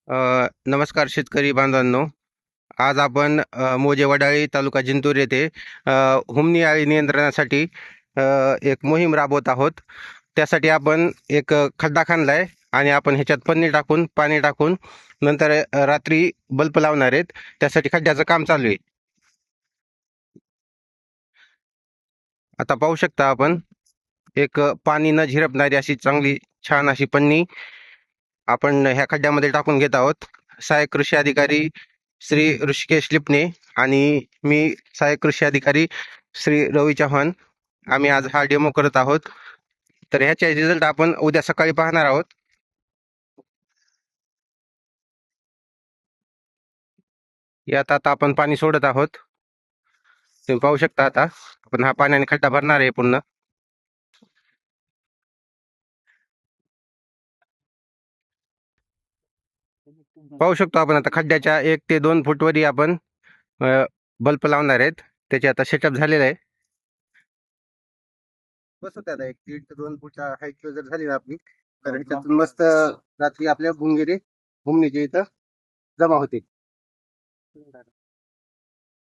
नमस्कार शेतकरी बांधवांनो. आज आपण मोजे वडाळी तालुका जिंतूर येथे हुमणी अळी नियंत्रणासाठी एक मोहीम राबवत आहोत. त्यासाठी आपण एक खड्डा खणलाय आणि आपण ह्याच्यात पन्नी टाकून पाणी टाकून नंतर रात्री बल्ब लावणार आहेत. त्यासाठी खड्ड्याचं काम चालू आहे. आता पाहू शकता आपण एक पाणी न झिरपणारी अशी चांगली छान अशी पन्नी आपण ह्या खड्ड्यामध्ये टाकून घेत आहोत. सहाय्यक कृषी अधिकारी श्री ऋषिकेश लिपणे आणि मी सहाय्यक कृषी अधिकारी श्री रवी चव्हाण आम्ही आज हा डेमो करत आहोत. तर ह्याचे रिझल्ट आपण उद्या सकाळी पाहणार आहोत. यात आता आपण पाणी सोडत आहोत. तुम्ही पाहू शकता आता आपण हा पाण्याने खड्डा भरणार आहे पूर्ण. पाहू शकतो आपण आता खड्ड्याच्या 1 ते 2 फूट वरी आपण बल्ब लावणार आहेत. त्याचे आता सेटअप झालेलं आहे. बस होते आता 1 ते 2 फूटच्या हाईट जर झाली ना आपली तर ह्याच्यातून मस्त रात्री आपल्या भुंगेरे हुमणीच्या इथं जमा होते.